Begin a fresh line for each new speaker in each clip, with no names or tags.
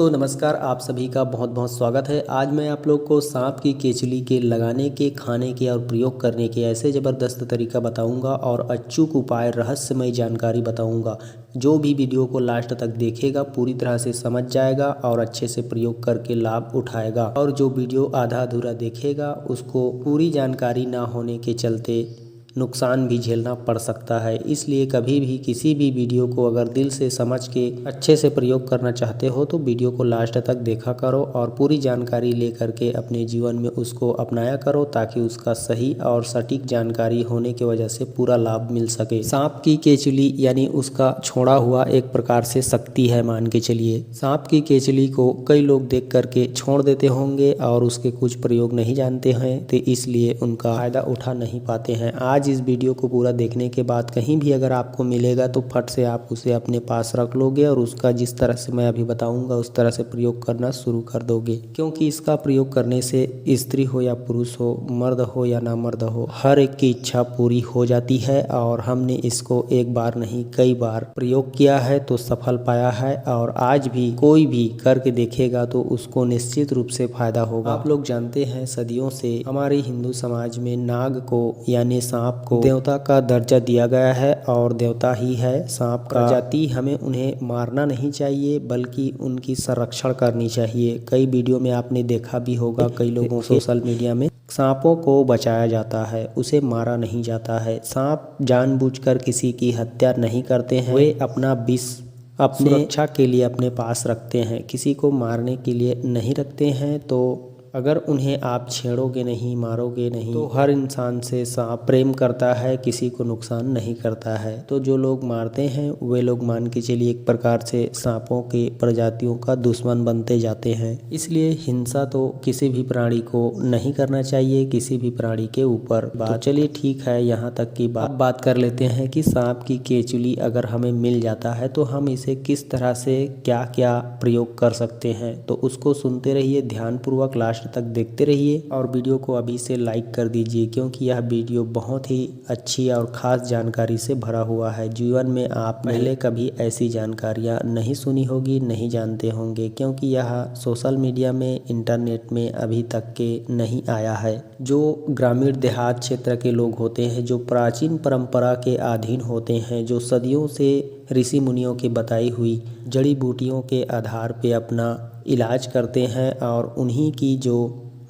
दोस्तों नमस्कार, आप सभी का बहुत बहुत स्वागत है। आज मैं आप लोग को सांप की केचुली के लगाने के, खाने के और प्रयोग करने के ऐसे ज़बरदस्त तरीका बताऊंगा और अचूक उपाय, रहस्यमय जानकारी बताऊंगा। जो भी वीडियो को लास्ट तक देखेगा पूरी तरह से समझ जाएगा और अच्छे से प्रयोग करके लाभ उठाएगा, और जो वीडियो आधा अधूरा देखेगा उसको पूरी जानकारी ना होने के चलते नुकसान भी झेलना पड़ सकता है। इसलिए कभी भी किसी भी वीडियो को अगर दिल से समझ के अच्छे से प्रयोग करना चाहते हो तो वीडियो को लास्ट तक देखा करो और पूरी जानकारी लेकर के अपने जीवन में उसको अपनाया करो, ताकि उसका सही और सटीक जानकारी होने की वजह से पूरा लाभ मिल सके। सांप की केचुली यानी उसका छोड़ा हुआ एक प्रकार से शक्ति है, मान के चलिए। सांप की केचुली को कई लोग देख करके छोड़ देते होंगे और उसके कुछ प्रयोग नहीं जानते हैं, तो इसलिए उनका फायदा उठा नहीं पाते हैं। आज इस वीडियो को पूरा देखने के बाद कहीं भी अगर आपको मिलेगा तो फट से आप उसे अपने पास रख लोगे और उसका जिस तरह से मैं अभी बताऊंगा उस तरह से प्रयोग करना शुरू कर दोगे, क्योंकि इसका प्रयोग करने से स्त्री हो या पुरुष हो, मर्द हो या ना मर्द हो, हर एक की इच्छा पूरी हो जाती है। और हमने इसको एक बार नहीं कई बार प्रयोग किया है तो सफल पाया है, और आज भी कोई भी करके देखेगा तो उसको निश्चित रूप से फायदा होगा। आप लोग जानते हैं सदियों से हमारे हिंदू समाज में नाग को यानी सांप को देवता का दर्जा दिया गया है, और देवता ही है सांप का प्रजाति। हमें उन्हें मारना नहीं चाहिए बल्कि उनकी संरक्षण करनी चाहिए। कई वीडियो में आपने देखा भी होगा, कई लोगों सोशल मीडिया में सांपों को बचाया जाता है, उसे मारा नहीं जाता है। सांप जानबूझकर किसी की हत्या नहीं करते हैं, वे अपना विष अपने सुरक्षा के लिए अपने पास रखते हैं, किसी को मारने के लिए नहीं रखते हैं। तो अगर उन्हें आप छेड़ोगे नहीं, मारोगे नहीं, तो हर इंसान से सांप प्रेम करता है, किसी को नुकसान नहीं करता है। तो जो लोग मारते हैं वे लोग मान के चलिए एक प्रकार से सांपों के प्रजातियों का दुश्मन बनते जाते हैं। इसलिए हिंसा तो किसी भी प्राणी को नहीं करना चाहिए, किसी भी प्राणी के ऊपर। तो चलिए ठीक है, यहाँ तक की बात कर लेते हैं कि सांप की केचुली अगर हमें मिल जाता है तो हम इसे किस तरह से क्या क्या प्रयोग कर सकते हैं। तो उसको सुनते रहिए, ध्यानपूर्वक लास्ट तक देखते रहिए, और वीडियो को अभी से लाइक कर दीजिए, क्योंकि यह वीडियो बहुत ही अच्छी और ख़ास जानकारी से भरा हुआ है। जीवन में आप पहले कभी ऐसी जानकारियाँ नहीं सुनी होगी, नहीं जानते होंगे, क्योंकि यह सोशल मीडिया में, इंटरनेट में अभी तक के नहीं आया है। जो ग्रामीण देहात क्षेत्र के लोग होते हैं, जो प्राचीन परंपरा के अधीन होते हैं, जो सदियों से ऋषि मुनियों की बताई हुई जड़ी बूटियों के आधार पे अपना इलाज करते हैं और उन्हीं की जो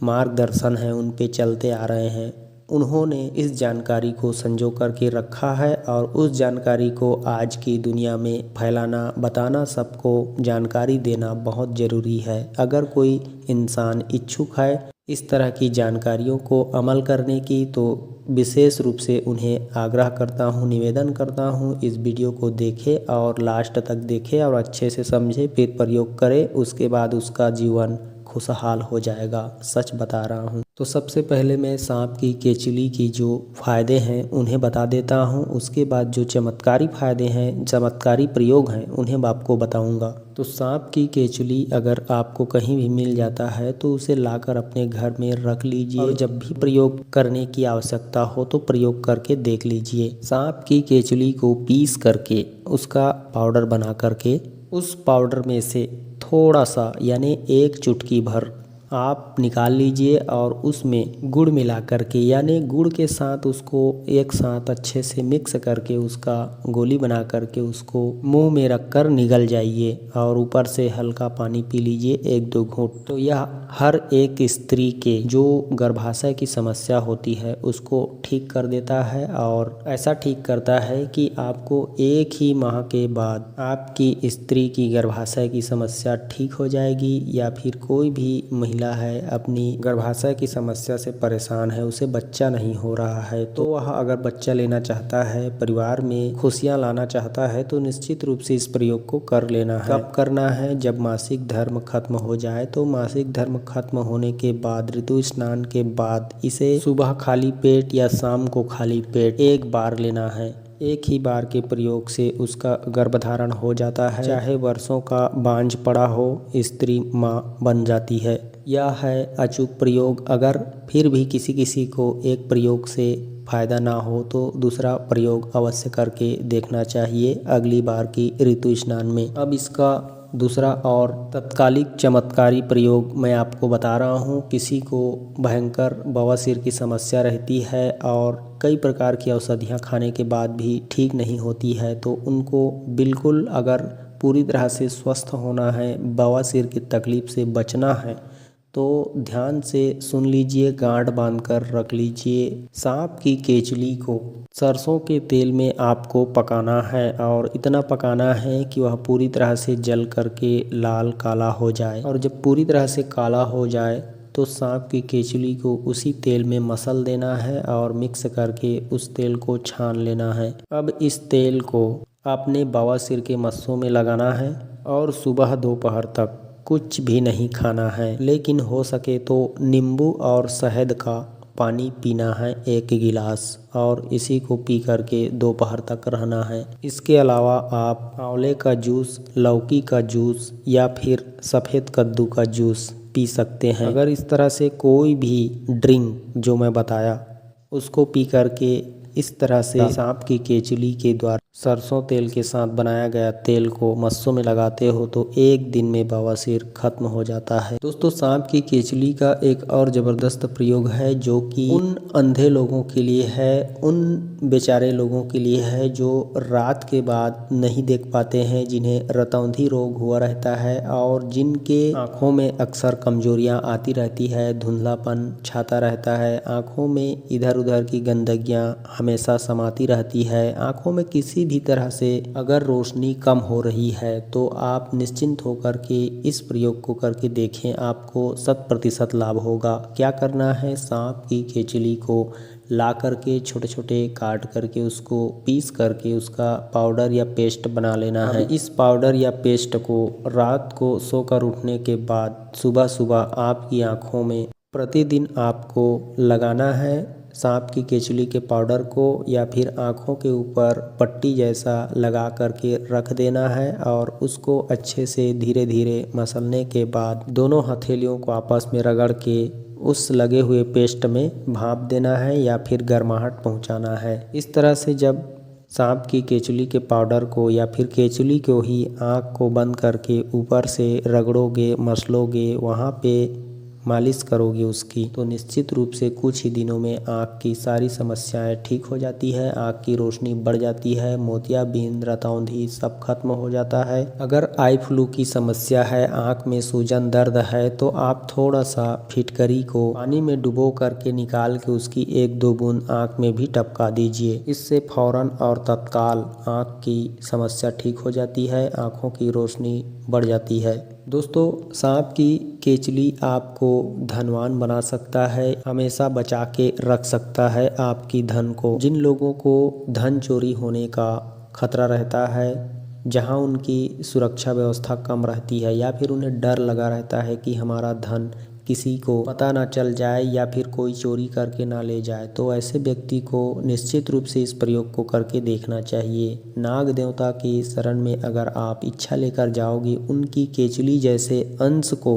मार्गदर्शन है उन पे चलते आ रहे हैं, उन्होंने इस जानकारी को संजो करके रखा है, और उस जानकारी को आज की दुनिया में फैलाना, बताना, सबको जानकारी देना बहुत ज़रूरी है। अगर कोई इंसान इच्छुक है इस तरह की जानकारियों को अमल करने की, तो विशेष रूप से उन्हें आग्रह करता हूँ, निवेदन करता हूँ, इस वीडियो को देखे और लास्ट तक देखे और अच्छे से समझे, फिर प्रयोग करे, उसके बाद उसका जीवन खुशहाल हो जाएगा। सच बता रहा हूँ। तो सबसे पहले मैं सांप की केचुली की जो फ़ायदे हैं उन्हें बता देता हूँ, उसके बाद जो चमत्कारी फ़ायदे हैं, चमत्कारी प्रयोग हैं, उन्हें आपको बताऊँगा। तो सांप की केचुली अगर आपको कहीं भी मिल जाता है तो उसे लाकर अपने घर में रख लीजिए, और जब भी प्रयोग करने की आवश्यकता हो तो प्रयोग करके देख लीजिए। सांप की केचुली को पीस करके उसका पाउडर बना करके उस पाउडर में से थोड़ा सा यानी एक चुटकी भर आप निकाल लीजिए, और उसमें गुड़ मिला करके यानी गुड़ के साथ उसको एक साथ अच्छे से मिक्स करके उसका गोली बना करके उसको मुंह में रखकर निगल जाइए, और ऊपर से हल्का पानी पी लीजिए 1-2 घूंट। तो यह हर एक स्त्री के जो गर्भाशय की समस्या होती है उसको ठीक कर देता है, और ऐसा ठीक करता है कि आपको 1 ही माह के बाद आपकी स्त्री की गर्भाशय की समस्या ठीक हो जाएगी। या फिर कोई भी महिला है अपनी गर्भाशय की समस्या से परेशान है, उसे बच्चा नहीं हो रहा है, तो वह अगर बच्चा लेना चाहता है, परिवार में खुशियां लाना चाहता है, तो निश्चित रूप से इस प्रयोग को कर लेना है। कब करना है? जब मासिक धर्म खत्म हो जाए। तो मासिक धर्म खत्म होने के बाद, ऋतु स्नान के बाद इसे सुबह खाली पेट या शाम को खाली पेट 1 बार लेना है। एक ही बार के प्रयोग से उसका गर्भधारण हो जाता है, चाहे वर्षों का बांझ पड़ा हो, स्त्री माँ बन जाती है। यह है अचूक प्रयोग। अगर फिर भी किसी को एक प्रयोग से फ़ायदा ना हो तो दूसरा प्रयोग अवश्य करके देखना चाहिए अगली बार की ऋतु स्नान में। अब इसका दूसरा और तत्कालिक चमत्कारी प्रयोग मैं आपको बता रहा हूँ। किसी को भयंकर बवासीर की समस्या रहती है और कई प्रकार की औषधियाँ खाने के बाद भी ठीक नहीं होती है, तो उनको बिल्कुल अगर पूरी तरह से स्वस्थ होना है, बवासीर की तकलीफ़ से बचना है, तो ध्यान से सुन लीजिए, गांठ बांधकर रख लीजिए। सांप की केचुली को सरसों के तेल में आपको पकाना है और इतना पकाना है कि वह पूरी तरह से जल करके लाल काला हो जाए। और जब पूरी तरह से काला हो जाए तो सांप की केचुली को उसी तेल में मसल देना है और मिक्स करके उस तेल को छान लेना है। अब इस तेल को आपने बवासीर के मस्सों में लगाना है और सुबह दोपहर तक कुछ भी नहीं खाना है, लेकिन हो सके तो नींबू और शहद का पानी पीना है 1 गिलास, और इसी को पी करके दोपहर तक रहना है। इसके अलावा आप आंवले का जूस, लौकी का जूस या फिर सफ़ेद कद्दू का जूस पी सकते हैं। अगर इस तरह से कोई भी ड्रिंक जो मैं बताया उसको पी करके इस तरह से सांप की केचुली के द्वारा सरसों तेल के साथ बनाया गया तेल को मस्सों में लगाते हो तो 1 दिन में बवासीर खत्म हो जाता है। दोस्तों, सांप की केचुली का एक और ज़बरदस्त प्रयोग है जो कि उन अंधे लोगों के लिए है, उन बेचारे लोगों के लिए है जो रात के बाद नहीं देख पाते हैं, जिन्हें रतौंधी रोग हुआ रहता है और जिनके आँखों में अक्सर कमजोरियाँ आती रहती है, धुंधलापन छाता रहता है, आँखों में इधर उधर की गंदगियाँ हमेशा समाती रहती है, आँखों में किसी भी तरह से अगर रोशनी कम हो रही है तो आप निश्चिंत होकर के इस प्रयोग को करके देखें, आपको 100% लाभ होगा। क्या करना है, सांप की केचुली को ला करके छोटे छोटे काट करके उसको पीस करके उसका पाउडर या पेस्ट बना लेना है। इस पाउडर या पेस्ट को रात को सोकर उठने के बाद सुबह सुबह आपकी आँखों में प्रतिदिन आपको लगाना है। सांप की केचुली के पाउडर को या फिर आँखों के ऊपर पट्टी जैसा लगा करके रख देना है और उसको अच्छे से धीरे धीरे मसलने के बाद दोनों हथेलियों को आपस में रगड़ के उस लगे हुए पेस्ट में भाप देना है या फिर गर्माहट पहुंचाना है। इस तरह से जब सांप की केचुली के पाउडर को या फिर केचुली को ही आँख को बंद करके ऊपर से रगड़ोगे, मसलोगे, वहाँ पे मालिश करोगे उसकी, तो निश्चित रूप से कुछ ही दिनों में आँख की सारी समस्याएं ठीक हो जाती है, आँख की रोशनी बढ़ जाती है, मोतियाबिंद, रतौंधी सब खत्म हो जाता है। अगर आई फ्लू की समस्या है, आँख में सूजन दर्द है, तो आप थोड़ा सा फिटकरी को पानी में डुबो करके निकाल के उसकी 1-2 बूंद आँख में भी टपका दीजिए। इससे फौरन और तत्काल आँख की समस्या ठीक हो जाती है, आँखों की रोशनी बढ़ जाती है। दोस्तों, सांप की केचुली आपको धनवान बना सकता है, हमेशा बचा के रख सकता है आपकी धन को। जिन लोगों को धन चोरी होने का खतरा रहता है, जहां उनकी सुरक्षा व्यवस्था कम रहती है या फिर उन्हें डर लगा रहता है कि हमारा धन किसी को पता ना चल जाए या फिर कोई चोरी करके ना ले जाए, तो ऐसे व्यक्ति को निश्चित रूप से इस प्रयोग को करके देखना चाहिए। नाग देवता की शरण में अगर आप इच्छा लेकर जाओगे, उनकी केचुली जैसे अंश को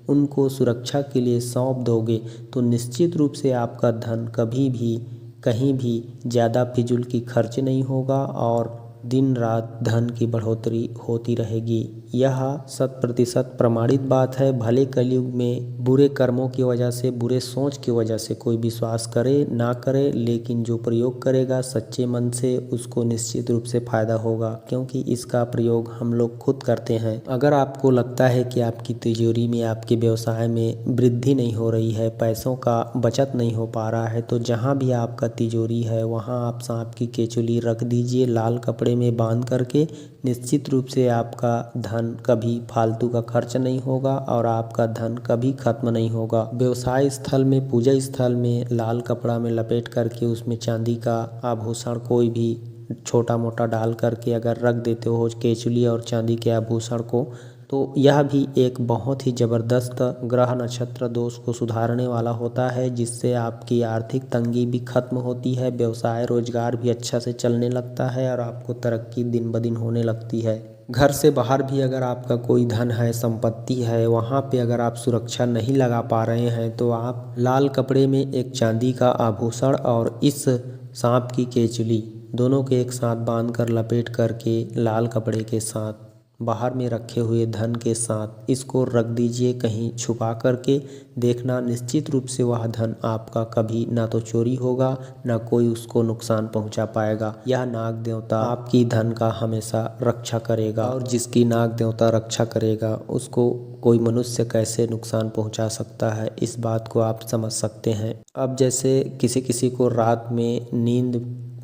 उनको सुरक्षा के लिए सौंप दोगे, तो निश्चित रूप से आपका धन कभी भी कहीं भी ज़्यादा फिजूल की खर्च नहीं होगा और दिन रात धन की बढ़ोतरी होती रहेगी। यह 100% प्रमाणित बात है। भले कलयुग में बुरे कर्मों की वजह से, बुरे सोच की वजह से कोई विश्वास करे ना करे, लेकिन जो प्रयोग करेगा सच्चे मन से उसको निश्चित रूप से फ़ायदा होगा, क्योंकि इसका प्रयोग हम लोग खुद करते हैं। अगर आपको लगता है कि आपकी तिजोरी में, आपके व्यवसाय में वृद्धि नहीं हो रही है, पैसों का बचत नहीं हो पा रहा है, तो जहाँ भी आपका तिजोरी है वहाँ आप सांप की केचुली रख दीजिए लाल कपड़े में बांध करके। निश्चित रूप से आपका धन कभी फालतू का खर्च नहीं होगा और आपका धन कभी खत्म नहीं होगा। व्यवसाय स्थल में, पूजा स्थल में लाल कपड़ा में लपेट करके उसमें चांदी का आभूषण कोई भी छोटा मोटा डाल करके अगर रख देते हो केचुली और चांदी के आभूषण को, तो यह भी एक बहुत ही ज़बरदस्त ग्रह नक्षत्र दोष को सुधारने वाला होता है, जिससे आपकी आर्थिक तंगी भी खत्म होती है, व्यवसाय रोजगार भी अच्छा से चलने लगता है और आपको तरक्की दिन ब दिन होने लगती है। घर से बाहर भी अगर आपका कोई धन है, संपत्ति है, वहाँ पे अगर आप सुरक्षा नहीं लगा पा रहे हैं, तो आप लाल कपड़े में एक चांदी का आभूषण और इस सांप की केचुली दोनों के एक साथ बांध कर लपेट करके लाल कपड़े के साथ बाहर में रखे हुए धन के साथ इसको रख दीजिए कहीं छुपा करके। देखना निश्चित रूप से वह धन आपका कभी ना तो चोरी होगा, ना कोई उसको नुकसान पहुंचा पाएगा। यह नाग देवता आपकी धन का हमेशा रक्षा करेगा, और जिसकी नाग देवता रक्षा करेगा उसको कोई मनुष्य कैसे नुकसान पहुंचा सकता है, इस बात को आप समझ सकते हैं। अब जैसे किसी किसी को रात में नींद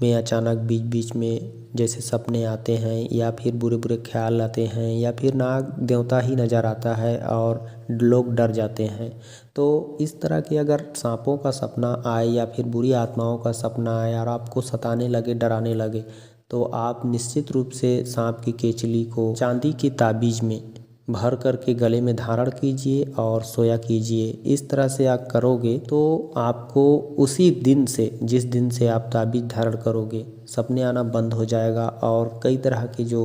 में अचानक बीच बीच में जैसे सपने आते हैं, या फिर बुरे बुरे ख्याल आते हैं, या फिर नाग देवता ही नज़र आता है और लोग डर जाते हैं, तो इस तरह के अगर सांपों का सपना आए या फिर बुरी आत्माओं का सपना आए और आपको सताने लगे, डराने लगे, तो आप निश्चित रूप से सांप की केचली को चांदी की ताबीज़ में भर करके गले में धारण कीजिए और सोया कीजिए। इस तरह से आप करोगे तो आपको उसी दिन से, जिस दिन से आप ताबीज़ धारण करोगे, सपने आना बंद हो जाएगा और कई तरह के जो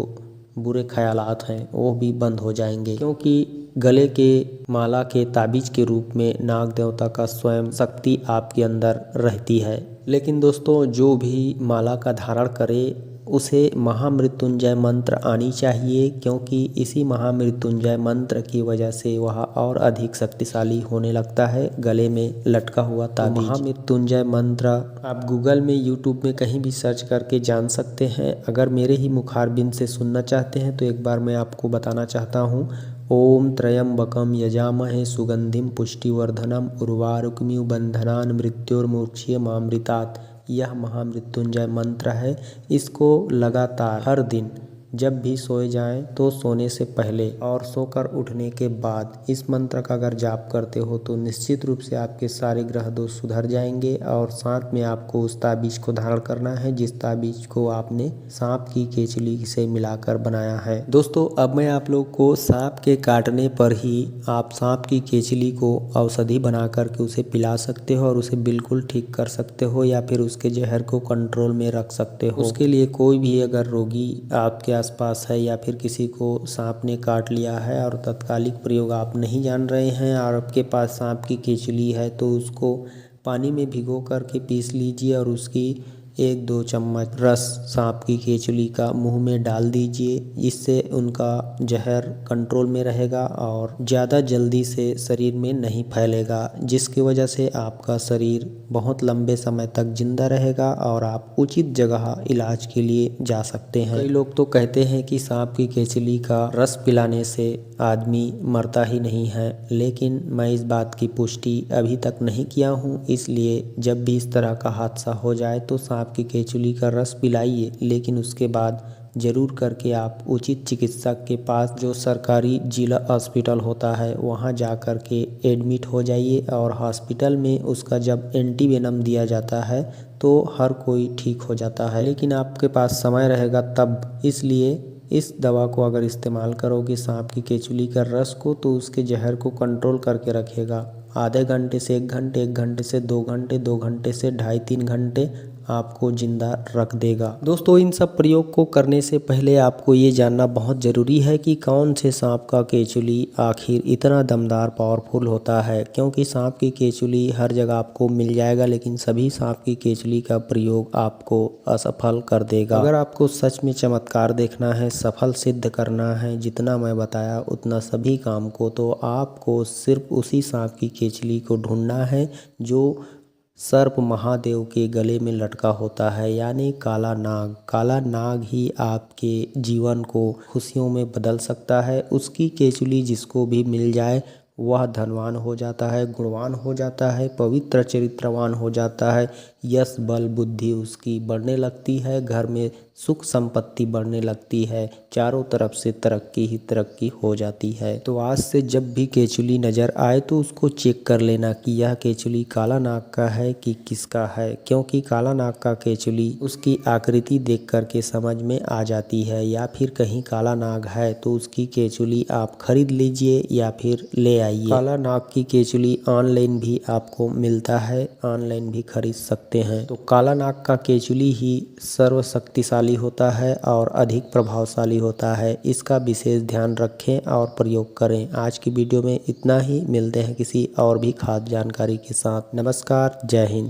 बुरे ख्यालात हैं वो भी बंद हो जाएंगे, क्योंकि गले के माला के ताबीज़ के रूप में नाग देवता का स्वयं शक्ति आपके अंदर रहती है। लेकिन दोस्तों, जो भी माला का धारण करे उसे महामृत्युंजय मंत्र आनी चाहिए, क्योंकि इसी महामृत्युंजय मंत्र की वजह से वह और अधिक शक्तिशाली होने लगता है गले में लटका हुआ ताबीज़। महामृत्युंजय मंत्र आप गूगल में, यूट्यूब में कहीं भी सर्च करके जान सकते हैं। अगर मेरे ही मुखारबिंद से सुनना चाहते हैं तो एक बार मैं आपको बताना चाहता हूँ। ओम त्र्यंबकम यजामहे सुगंधिम पुष्टिवर्धनम उर्वारुकमिव बंधनान मृत्योर्मुक्षीयमामृतात्। यह महामृत्युंजय मंत्र है। इसको लगातार हर दिन जब भी सोए जाएं तो सोने से पहले और सोकर उठने के बाद इस मंत्र का अगर जाप करते हो तो निश्चित रूप से आपके सारे ग्रह दोष सुधर जाएंगे। और साथ में आपको उस ताबीज़ को धारण करना है जिस ताबीज़ को आपने सांप की केचली से मिलाकर बनाया है। दोस्तों, अब मैं आप लोग को सांप के काटने पर ही आप सांप की केचली को औषधि बना करके उसे पिला सकते हो और उसे बिल्कुल ठीक कर सकते हो, या फिर उसके जहर को कंट्रोल में रख सकते हो। उसके लिए कोई भी अगर रोगी आपके आसपास है या फिर किसी को सांप ने काट लिया है और तत्कालिक प्रयोग आप नहीं जान रहे हैं और आपके पास सांप की केचली है, तो उसको पानी में भिगो करके पीस लीजिए और उसकी 1-2 चम्मच रस सांप की केचली का मुंह में डाल दीजिए। इससे उनका जहर कंट्रोल में रहेगा और ज़्यादा जल्दी से शरीर में नहीं फैलेगा, जिसकी वजह से आपका शरीर बहुत लंबे समय तक जिंदा रहेगा और आप उचित जगह इलाज के लिए जा सकते हैं। कई लोग तो कहते हैं कि सांप की केचली का रस पिलाने से आदमी मरता ही नहीं है, लेकिन मैं इस बात की पुष्टि अभी तक नहीं किया हूँ। इसलिए जब भी इस तरह का हादसा हो जाए तो सांप की केचुली का रस पिलाइए, लेकिन उसके बाद ज़रूर करके आप उचित चिकित्सक के पास, जो सरकारी जिला हॉस्पिटल होता है, वहाँ जा कर के एडमिट हो जाइए। और हॉस्पिटल में उसका जब एंटीवेनम दिया जाता है तो हर कोई ठीक हो जाता है, लेकिन आपके पास समय रहेगा तब। इसलिए इस दवा को अगर इस्तेमाल करोगे सांप की केचुली का रस को, तो उसके जहर को कंट्रोल करके रखेगा। आधे घंटे से 1 घंटे, 1 घंटे से 2 घंटे, 2 घंटे से 2.5-3 घंटे आपको जिंदा रख देगा। दोस्तों, इन सब प्रयोग को करने से पहले आपको ये जानना बहुत ज़रूरी है कि कौन से सांप का केचुली आखिर इतना दमदार पावरफुल होता है, क्योंकि सांप की केचुली हर जगह आपको मिल जाएगा, लेकिन सभी सांप की केचुली का प्रयोग आपको असफल कर देगा। अगर आपको सच में चमत्कार देखना है, सफल सिद्ध करना है जितना मैं बताया उतना सभी काम को, तो आपको सिर्फ उसी सांप की केचली को ढूंढना है जो सर्प महादेव के गले में लटका होता है, यानी काला नाग। काला नाग ही आपके जीवन को खुशियों में बदल सकता है। उसकी केचुली जिसको भी मिल जाए वह धनवान हो जाता है, गुणवान हो जाता है, पवित्र चरित्रवान हो जाता है। यश बल बुद्धि उसकी बढ़ने लगती है, घर में सुख संपत्ति बढ़ने लगती है, चारों तरफ से तरक्की ही तरक्की हो जाती है। तो आज से जब भी केचुली नज़र आए तो उसको चेक कर लेना कि यह केचुली काला नाग का है कि किसका है, क्योंकि काला नाग का केचुली उसकी आकृति देख करके समझ में आ जाती है। या फिर कहीं काला नाग है तो उसकी केचुली आप खरीद लीजिए या फिर ले आइए। काला नाग की केचुली ऑनलाइन भी आपको मिलता है, ऑनलाइन भी खरीद सकते हैं। तो काला नाग का केचुली ही सर्वशक्तिशाली होता है और अधिक प्रभावशाली होता है। इसका विशेष ध्यान रखें और प्रयोग करें। आज की वीडियो में इतना ही। मिलते हैं किसी और भी खास जानकारी के साथ। नमस्कार, जय हिंद।